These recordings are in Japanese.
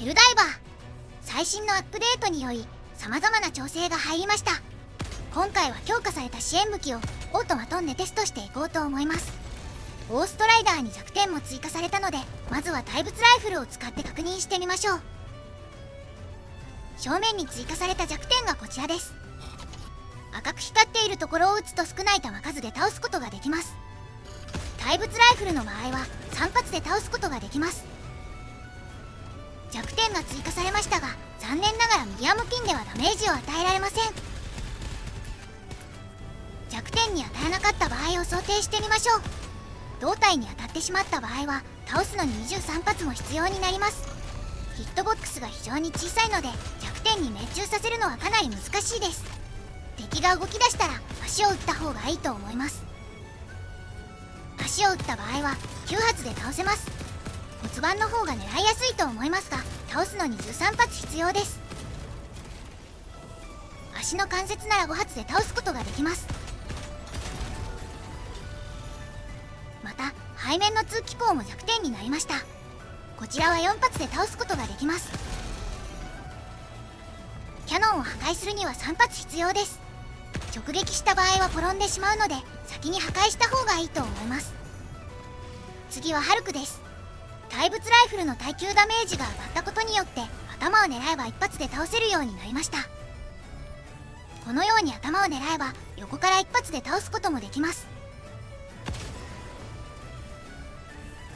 ヘルダイバー最新のアップデートにより様々な調整が入りました。今回は強化された支援武器をオートマトンでテストしていこうと思います。オーストライダーに弱点も追加されたので、まずは対物ライフルを使って確認してみましょう。正面に追加された弱点がこちらです。赤く光っているところを撃つと少ない弾数で倒すことができます。対物ライフルの場合は3発で倒すことができます。弱点が追加されましたが、残念ながらミディアムピンではダメージを与えられません。弱点に与えなかった場合を想定してみましょう。胴体に当たってしまった場合は倒すのに23発も必要になります。ヒットボックスが非常に小さいので弱点に命中させるのはかなり難しいです。敵が動き出したら足を打った方がいいと思います。足を打った場合は9発で倒せます。骨盤の方が狙いやすいと思いますが、倒すのに13発必要です。足の関節なら5発で倒すことができます。また背面の通気口も弱点になりました。こちらは4発で倒すことができます。キャノンを破壊するには3発必要です。直撃した場合は転んでしまうので先に破壊した方がいいと思います。次はハルクです。対物ライフルの耐久ダメージが上がったことによって頭を狙えば一発で倒せるようになりました。このように頭を狙えば横から一発で倒すこともできます。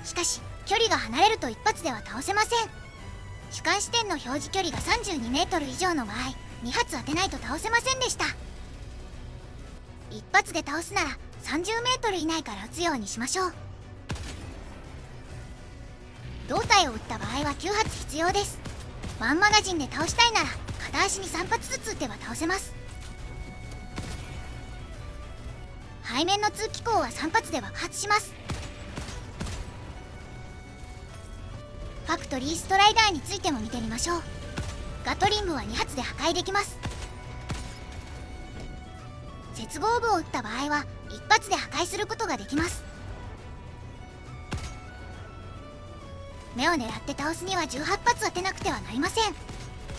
しかし距離が離れると一発では倒せません。主観視点の表示距離が 32m 以上の場合2発当てないと倒せませんでした。一発で倒すなら 30m 以内から撃つようにしましょう。胴体を撃った場合は9発必要です。ワンマガジンで倒したいなら片足に3発ずつ撃てば倒せます。背面の通気口は3発で爆発します。ファクトリーストライダーについても見てみましょう。ガトリングは2発で破壊できます。接合部を撃った場合は1発で破壊することができます。目を狙って倒すには18発当てなくてはなりません。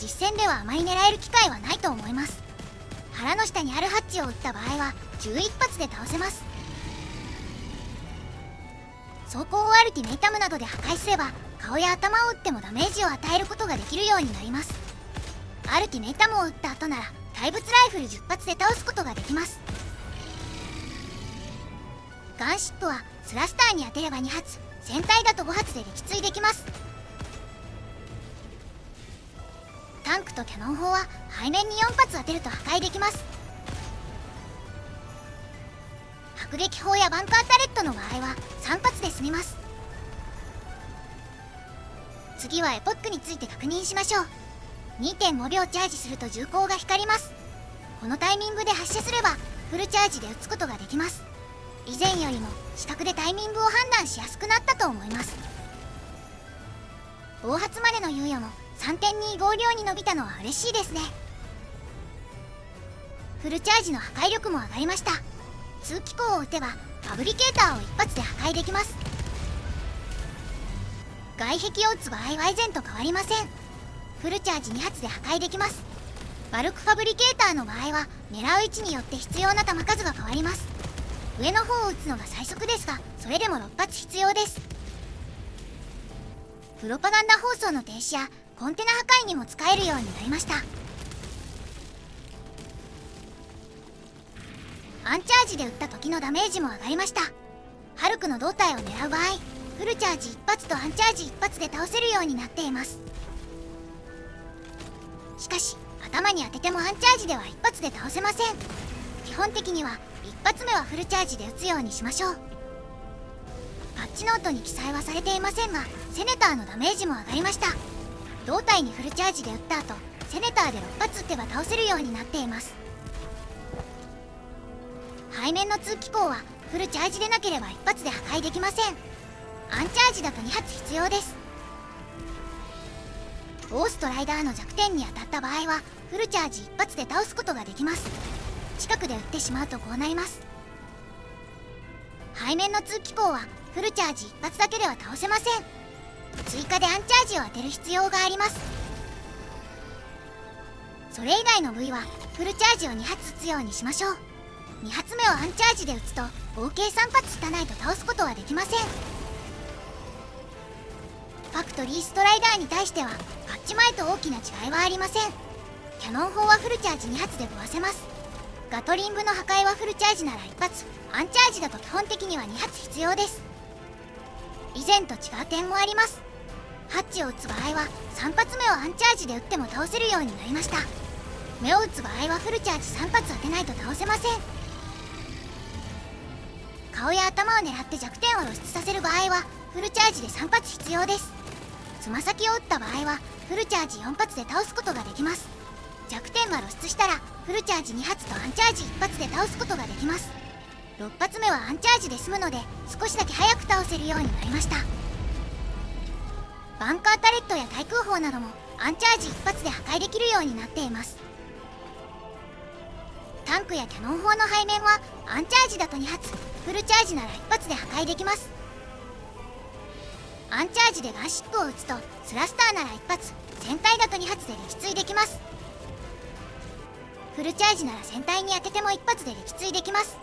実戦ではあまり狙える機会はないと思います。腹の下にあるハッチを撃った場合は11発で倒せます。装甲をアルティメイタムなどで破壊すれば顔や頭を撃ってもダメージを与えることができるようになります。アルティメイタムを撃った後なら対物ライフル10発で倒すことができます。ガンシップはスラスターに当てれば2発、戦隊だと5発で撃墜できます。タンクとキャノン砲は背面に4発当てると破壊できます。迫撃砲やバンカータレットの場合は3発で済みます。次はエポックについて確認しましょう。2.5 秒チャージすると銃口が光ります。このタイミングで発射すればフルチャージで撃つことができます。以前よりも視覚でタイミングを判断しやすくなったと思います。暴発までの猶予も 3.25 秒に伸びたのは嬉しいですね。フルチャージの破壊力も上がりました。通気口を撃てばファブリケーターを一発で破壊できます。外壁を撃つ場合は以前と変わりません。フルチャージ2発で破壊できます。バルクファブリケーターの場合は狙う位置によって必要な弾数が変わります。上の方を撃つのが最速ですが、それでも6発必要です。プロパガンダ放送の停止やコンテナ破壊にも使えるようになりました。アンチャージで撃った時のダメージも上がりました。ハルクの胴体を狙う場合フルチャージ1発とアンチャージ1発で倒せるようになっています。しかし頭に当ててもアンチャージでは1発で倒せません。基本的には1発目はフルチャージで撃つようにしましょう。パッチノートに記載はされていませんが、セネターのダメージも上がりました。胴体にフルチャージで撃った後セネターで6発撃てば倒せるようになっています。背面の通気口はフルチャージでなければ1発で破壊できません。アンチャージだと2発必要です。オーストライダーの弱点に当たった場合はフルチャージ1発で倒すことができます。近くで撃ってしまうとこうなります。背面の通気口はフルチャージ1発だけでは倒せません。追加でアンチャージを当てる必要があります。それ以外の部位はフルチャージを2発撃つようにしましょう。2発目をアンチャージで撃つと合計3発撃たないと倒すことはできません。ファクトリーストライダーに対してはパッチ前と大きな違いはありません。キャノン砲はフルチャージ2発で壊せます。ガトリングの破壊はフルチャージなら1発、アンチャージだと基本的には2発必要です。以前と違う点もあります。ハッチを撃つ場合は3発目をアンチャージで撃っても倒せるようになりました。目を撃つ場合はフルチャージ3発当てないと倒せません。顔や頭を狙って弱点を露出させる場合はフルチャージで3発必要です。つま先を撃った場合はフルチャージ4発で倒すことができます。弱点が露出したらフルチャージ2発とアンチャージ1発で倒すことができます。6発目はアンチャージで済むので少しだけ早く倒せるようになりました。バンカータレットや対空砲などもアンチャージ1発で破壊できるようになっています。タンクやキャノン砲の背面はアンチャージだと2発、フルチャージなら1発で破壊できます。アンチャージでガンシックを撃つとスラスターなら1発、戦隊だと2発で撃墜できます。フルチャージなら戦隊に当てても1発で撃墜できます。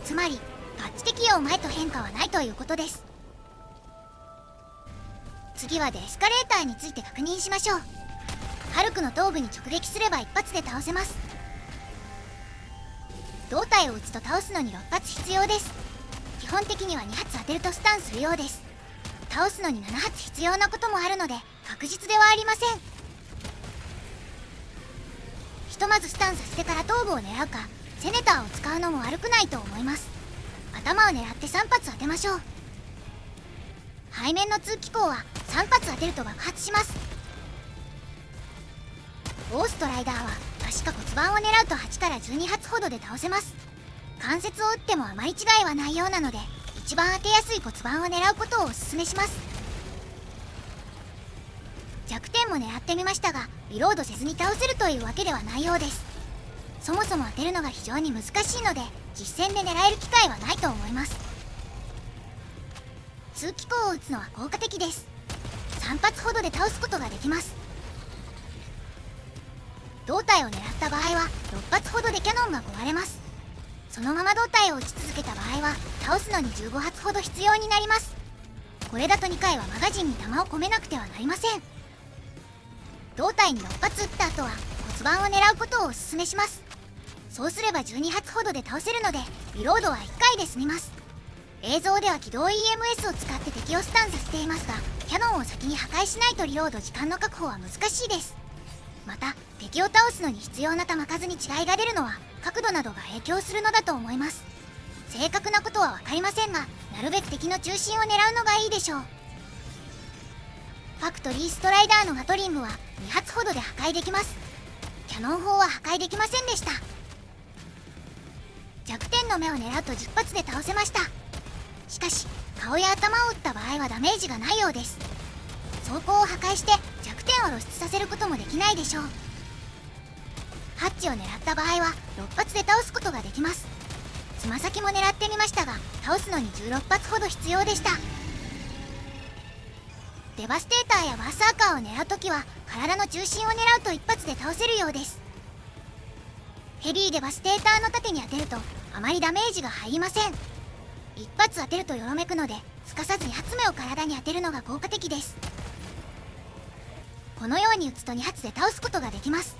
つまりパッチ適用前と変化はないということです。次はデエスカレーターについて確認しましょう。ハルクの頭部に直撃すれば1発で倒せます。胴体を撃つと倒すのに6発必要です。基本的には2発当てるとスタンするようです。倒すのに7発必要なこともあるので確実ではありません。ひとまずスタンさせてから頭部を狙うかセネターを使うのも悪くないと思います。頭を狙って3発当てましょう。背面の通気口は3発当てると爆発します。オーストライダーは足か骨盤を狙うと8から12発ほどで倒せます。関節を打ってもあまり違いはないようなので一番当てやすい骨盤を狙うことをおすすめします。弱点も狙ってみましたがリロードせずに倒せるというわけではないようです。そもそも当てるのが非常に難しいので実戦で狙える機会はないと思います。通気口を撃つのは効果的です。3発ほどで倒すことができます。胴体を狙った場合は6発ほどでキャノンが壊れます。そのまま胴体を撃ち続けた場合は倒すのに15発ほど必要になります。これだと2回はマガジンに弾を込めなくてはなりません。胴体に6発撃った後は骨盤を狙うことをおすすめします。そうすれば12発ほどで倒せるのでリロードは1回で済みます。映像では起動 EMS を使って敵をスタンさせていますがキャノンを先に破壊しないとリロード時間の確保は難しいです。また敵を倒すのに必要な弾数に違いが出るのは角度などが影響するのだと思います。正確なことは分かりませんがなるべく敵の中心を狙うのがいいでしょう。ファクトリーストライダーのガトリングは2発ほどで破壊できます。キャノン砲は破壊できませんでした。弱点の目を狙うと10発で倒せました。しかし顔や頭を撃った場合はダメージがないようです。装甲を破壊して弱点を露出させることもできないでしょう。ハッチを狙った場合は6発で倒すことができます。つま先も狙ってみましたが倒すのに16発ほど必要でした。デバステーターやバーサーカーを狙うときは体の中心を狙うと一発で倒せるようです。ヘビーデバステーターの盾に当てるとあまりダメージが入りません。一発当てるとよろめくのですかさず2発目を体に当てるのが効果的です。このように撃つと2発で倒すことができます。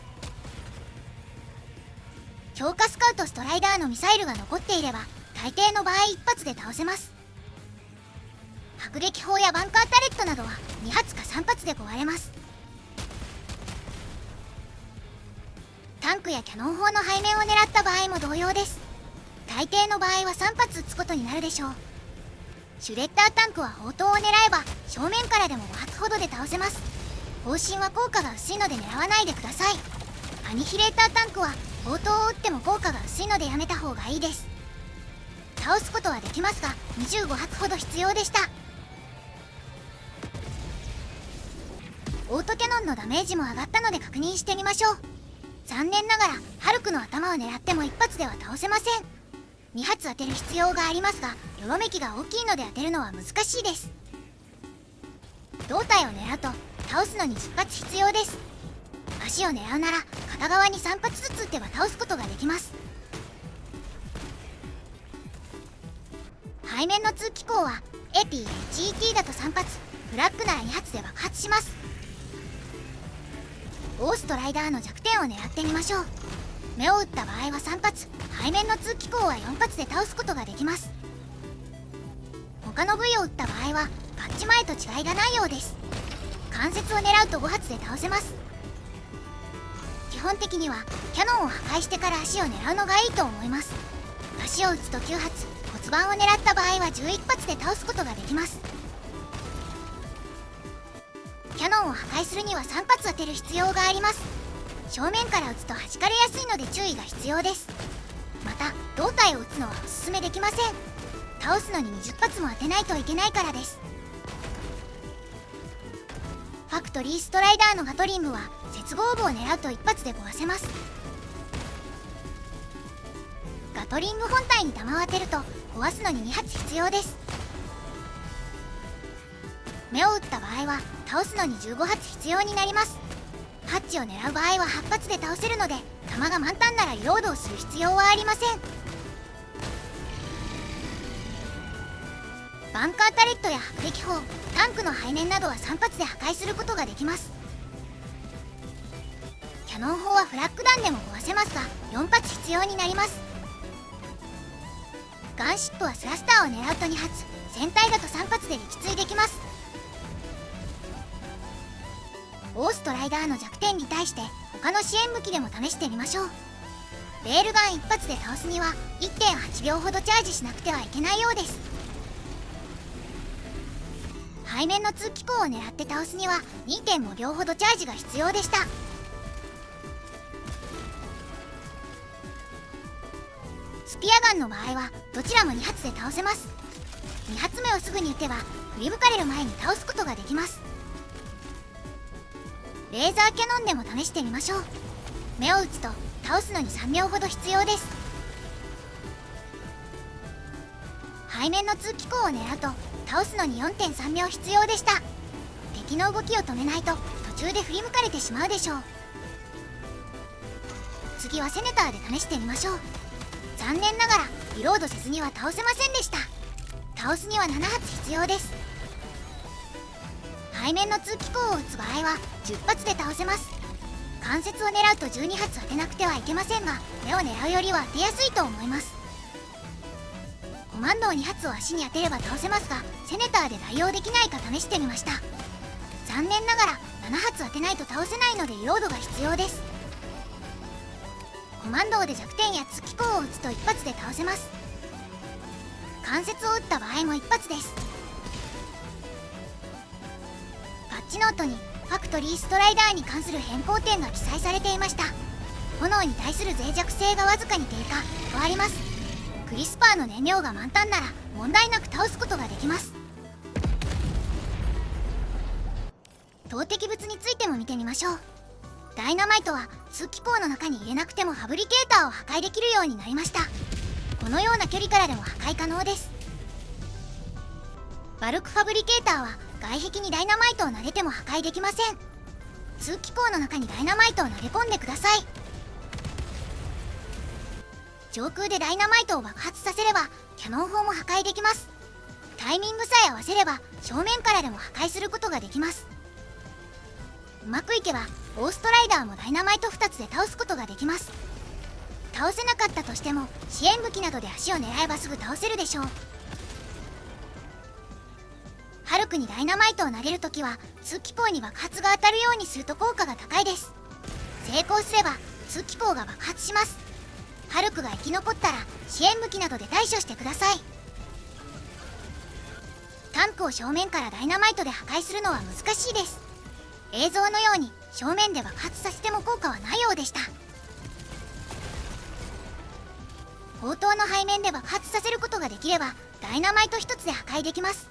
強化スカウトストライダーのミサイルが残っていれば大抵の場合一発で倒せます。迫撃砲やバンカータレットなどは2発か3発で壊れます。タンクやキャノン砲の背面を狙った場合も同様です。大抵の場合は3発撃つことになるでしょう。シュレッダータンクは砲塔を狙えば正面からでも5発ほどで倒せます。砲身は効果が薄いので狙わないでください。アニヒレータータンクは砲塔を撃っても効果が薄いのでやめた方がいいです。倒すことはできますが25発ほど必要でした。オートキャノンのダメージも上がったので確認してみましょう。残念ながらハルクの頭を狙っても1発では倒せません。2発当てる必要がありますがよろめきが大きいので当てるのは難しいです。胴体を狙うと倒すのに10発必要です。足を狙うなら片側に3発ずつ撃てば倒すことができます。背面の通気口は APHET だと3発、フラッグなら2発で爆発します。オーストライダーの弱点を狙ってみましょう。目を打った場合は3発、背面の通気口は4発で倒すことができます。他の部位を撃った場合はパッチ前と違いがないようです。関節を狙うと5発で倒せます。基本的にはキャノンを破壊してから足を狙うのがいいと思います。足を撃つと9発、骨盤を狙った場合は11発で倒すことができます。キャノンを破壊するには3発当てる必要があります。正面から撃つと弾かれやすいので注意が必要です。また胴体を撃つのはおすすめできません。倒すのに20発も当てないといけないからです。ファクトリーストライダーのガトリングは接合部を狙うと1発で壊せます。ガトリング本体に弾を当てると壊すのに2発必要です。目を打った場合は倒すのに15発必要になります。ハッチを狙う場合は8発で倒せるので弾が満タンならリロードをする必要はありません。バンカータレットや迫撃砲、タンクの背面などは3発で破壊することができます。キャノン砲はフラッグ弾でも壊せますが4発必要になります。ガンシップはスラスターを狙うと2発、戦隊だと3発で撃墜できます。オーストライダーの弱点に対して他の支援武器でも試してみましょう。レールガン1発で倒すには 1.8 秒ほどチャージしなくてはいけないようです。背面の通気口を狙って倒すには 2.5 秒ほどチャージが必要でした。スピアガンの場合はどちらも2発で倒せます。2発目をすぐに撃てば振り向かれる前に倒すことができます。レーザーキャノンでも試してみましょう。目を打つと倒すのに3秒ほど必要です。背面の通気口を狙うと倒すのに 4.3 秒必要でした。敵の動きを止めないと途中で振り向かれてしまうでしょう。次はセネターで試してみましょう。残念ながらリロードせずには倒せませんでした。倒すには7発必要です。背面の通気口を撃つ場合は10発で倒せます。関節を狙うと12発当てなくてはいけませんが目を狙うよりは当てやすいと思います。コマンドを2発を足に当てれば倒せますがセネターで代用できないか試してみました。残念ながら7発当てないと倒せないのでリロードが必要です。コマンドで弱点や通気口を撃つと1発で倒せます。関節を撃った場合も1発です。パッチノートにファクトリーストライダーに関する変更点が記載されていました。炎に対する脆弱性がわずかに低下とあります。クリスパーの燃料が満タンなら問題なく倒すことができます。投擲物についても見てみましょう。ダイナマイトは通気口の中に入れなくてもファブリケーターを破壊できるようになりました。このような距離からでも破壊可能です。バルクファブリケーターは外壁にダイナマイトを投げても破壊できません。通気口の中にダイナマイトを投げ込んでください。上空でダイナマイトを爆発させればキャノン砲も破壊できます。タイミングさえ合わせれば正面からでも破壊することができます。うまくいけばオーストライダーもダイナマイト2つで倒すことができます。倒せなかったとしても支援武器などで足を狙えばすぐ倒せるでしょう。ハルクにダイナマイトを投げるときは通気口に爆発が当たるようにすると効果が高いです。成功すれば通気口が爆発します。ハルクが生き残ったら支援武器などで対処してください。タンクを正面からダイナマイトで破壊するのは難しいです。映像のように正面で爆発させても効果はないようでした。砲塔の背面で爆発させることができればダイナマイト1つで破壊できます。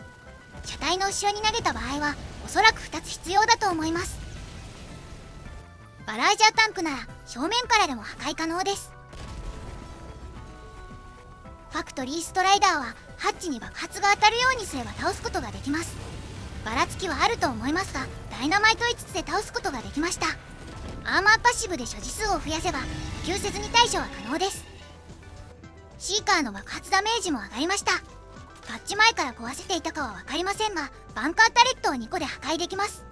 車体の後ろに投げた場合はおそらく2つ必要だと思います。バラージャータンクなら正面からでも破壊可能です。ファクトリーストライダーはハッチに爆発が当たるようにすれば倒すことができます。ばらつきはあると思いますが、ダイナマイト5つで倒すことができました。アーマーパッシブで所持数を増やせば補給せずに対処は可能です。シーカーの爆発ダメージも上がりました。パッチ前から壊せていたかは分かりませんが、バンカータレットを2個で破壊できます。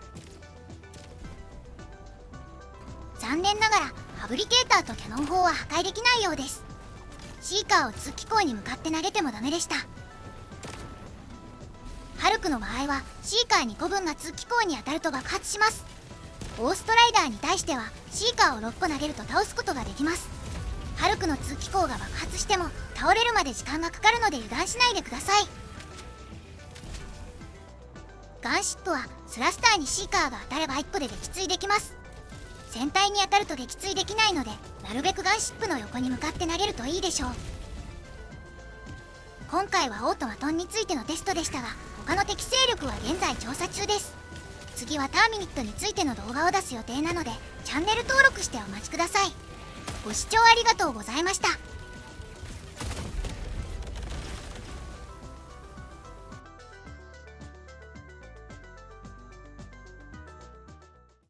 残念ながらファブリケーターとキャノン砲は破壊できないようです。シーカーを通気口に向かって投げてもダメでした。ハルクの場合はシーカー2個分が通気口に当たると爆発します。オーストライダーに対してはシーカーを6個投げると倒すことができます。ハルクの通気口が爆発しても倒れるまで時間がかかるので油断しないでください。ガンシップはスラスターにシーカーが当たれば1個で撃墜できます。船体に当たると撃墜できないので、なるべくガンシップの横に向かって投げるといいでしょう。今回はオートマトンについてのテストでしたが、他の適正力は現在調査中です。次はターミニットについての動画を出す予定なので、チャンネル登録してお待ちください。ご視聴ありがとうございました。